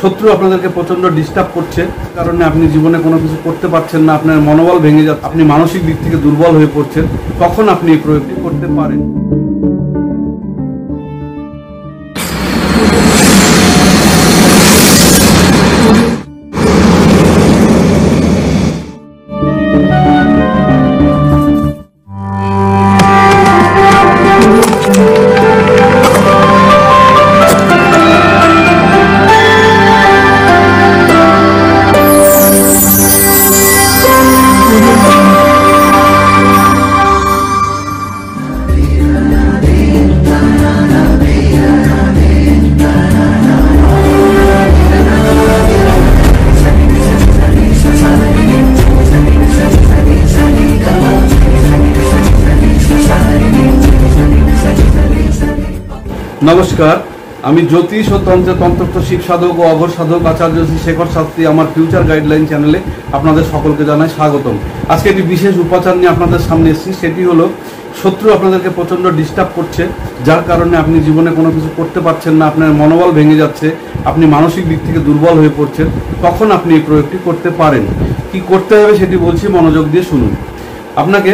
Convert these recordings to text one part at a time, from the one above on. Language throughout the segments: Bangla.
শত্রু আপনাদেরকে প্রচন্ড ডিস্টার্ব করছে, কারণে আপনি জীবনে কোনো কিছু করতে পারছেন না, আপনার মনোবল ভেঙে যাচ্ছে, আপনি মানসিক দিক থেকে দুর্বল হয়ে পড়ছেন, তখন আপনি এই প্রয়োগটি করতে পারেন। নমস্কার, আমি জ্যোতিষ ও তন্ত্র শিব সাধক ও অঘর সাধক আচার্য শ্রী শেখর শাস্ত্রী আমার ফিউচার গাইডলাইন চ্যানেলে আপনাদের সকলকে জানাই স্বাগতম। আজকে একটি বিশেষ উপাচার নিয়ে আপনাদের সামনে এসেছি। সেটি হলো, শত্রু আপনাদেরকে প্রচণ্ড ডিস্টার্ব করছে, যার কারণে আপনি জীবনে কোনো কিছু করতে পারছেন না, আপনার মনোবল ভেঙে যাচ্ছে, আপনি মানসিক দিক থেকে দুর্বল হয়ে পড়ছেন, তখন আপনি এই প্রয়োগটি করতে পারেন। কি করতে হবে সেটি বলছি, মনোযোগ দিয়ে শুনুন। আপনাকে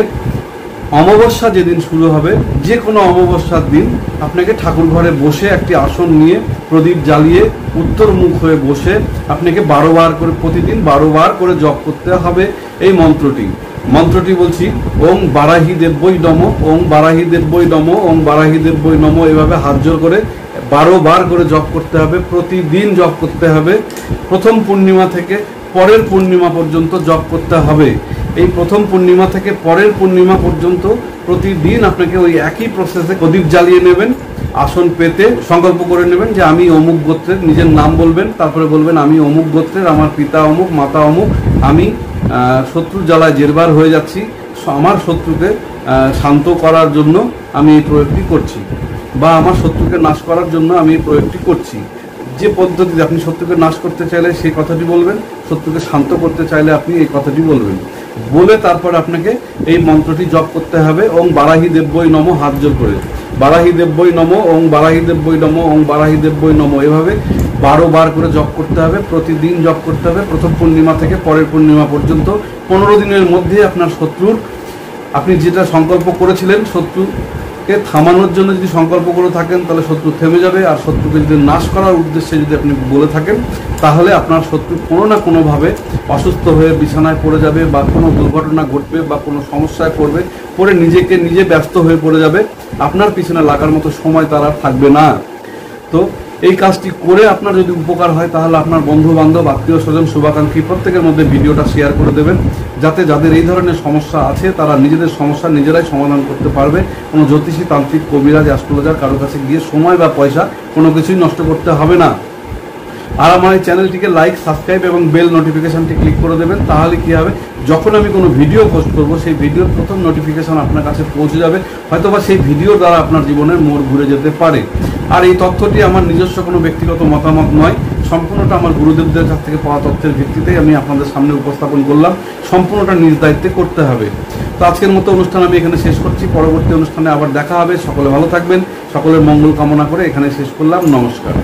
অমাবস্যা যেদিন শুরু হবে, যে কোনো অমাবস্যার দিন আপনাকে ঠাকুর ঘরে বসে একটি আসন নিয়ে প্রদীপ জ্বালিয়ে উত্তর মুখ হয়ে বসে আপনাকে 12 বার করে, প্রতিদিন 12 বার করে জপ করতে হবে এই মন্ত্রটি বলছি, ওং বারাহি দেব্যই নমঃ, ওং বারাহি দেব্যই নমঃ, ওং বারাহি দেব্যই নমঃ। এভাবে হাত জোর করে 12 বার করে জপ করতে হবে, প্রতিদিন জপ করতে হবে। প্রথম পূর্ণিমা থেকে পরের পূর্ণিমা পর্যন্ত জপ করতে হবে। এই প্রথম পূর্ণিমা থেকে পরের পূর্ণিমা পর্যন্ত প্রতিদিন আপনাকে ওই একই প্রসেসে প্রদীপ জ্বালিয়ে নেবেন, আসন পেতে সংকল্প করে নেবেন যে আমি অমুক গোত্রের, নিজের নাম বলবেন, তারপরে বলবেন আমি অমুক গোত্রের, আমার পিতা অমুক, মাতা অমুক, আমি শত্রুর জ্বালায় জেরবার হয়ে যাচ্ছি, আমার শত্রুকে শান্ত করার জন্য আমি এই প্রয়োগটি করছি, বা আমার শত্রুকে নাশ করার জন্য আমি এই প্রয়োগটি করছি। যে পদ্ধতিতে আপনি শত্রুকে নাশ করতে চাইলে সেই কথাটি বলবেন, শত্রুকে শান্ত করতে চাইলে আপনি এই কথাটি বলবেন, বলে তারপর আপনাকে এই মন্ত্রটি জপ করতে হবে। ওং বারাহি দেব্যই নমঃ, হাত জোর করে বারাহি দেব্যই নমঃ, ওং বারাহি দেব্যই নমঃ, ওং বারাহি দেব্যই নমঃ। এভাবে 12 বার করে জপ করতে হবে, প্রতিদিন জপ করতে হবে, প্রথম পূর্ণিমা থেকে পরের পূর্ণিমা পর্যন্ত। 15 দিনের মধ্যে আপনার শত্রুর, আপনি যেটা সংকল্প করেছিলেন শত্রুকে থামানোর জন্য যদি সংকল্প করে থাকেন, তাহলে শত্রু থেমে যাবে। আর শত্রুকে যদি নাশ করার উদ্দেশ্যে যদি আপনি বলে থাকেন, তাহলে আপনার শত্রু কোনো না কোনোভাবে অসুস্থ হয়ে বিছানায় পড়ে যাবে, বা কোনো দুর্ঘটনা ঘটবে, বা কোনো সমস্যায় পড়ে নিজেকে নিজে ব্যস্ত হয়ে পড়ে যাবে। আপনার পিছনে লাগার মতো সময় তার আর থাকবে না। তো এই কাজটি করে আপনার যদি উপকার হয়, তাহলে আপনার বন্ধু বান্ধব, আত্মীয় স্বজন, শুভাকাঙ্ক্ষী প্রত্যেকের মধ্যে ভিডিওটা শেয়ার করে দেবেন, যাতে যাদের এই ধরনের সমস্যা আছে তারা নিজেদের সমস্যা নিজেরাই সমাধান করতে পারবে। কোনো জ্যোতিষী, তান্ত্রিক, কবিরাজ, অ্যাস্ট্রোলজার কারো কাছে গিয়ে সময় বা পয়সা কোনো কিছুই নষ্ট করতে হবে না। আর আমার এই চ্যানেলটিকে লাইক, সাবস্ক্রাইব এবং বেল নোটিফিকেশনটি ক্লিক করে দেবেন। তাহলে কী হবে, যখন আমি কোনো ভিডিও পোস্ট করব, সেই ভিডিওর প্রথম নোটিফিকেশন আপনার কাছে পৌঁছে যাবে। হয়তোবা সেই ভিডিও দ্বারা আপনার জীবনের মোড় ঘুরে যেতে পারে। আর এই তথ্যটি আমার নিজস্ব কোনো ব্যক্তিগত মতামত নয়, সম্পূর্ণটা আমার গুরুদেবদের কাছ থেকে পাওয়া তথ্যের ভিত্তিতেই আমি আপনাদের সামনে উপস্থাপন করলাম। সম্পূর্ণটা নিজ দায়িত্বে করতে হবে। তো আজকের মতো অনুষ্ঠান আমি এখানে শেষ করছি। পরবর্তী অনুষ্ঠানে আবার দেখা হবে। সকলে ভালো থাকবেন, সকলের মঙ্গল কামনা করে এখানে শেষ করলাম। নমস্কার।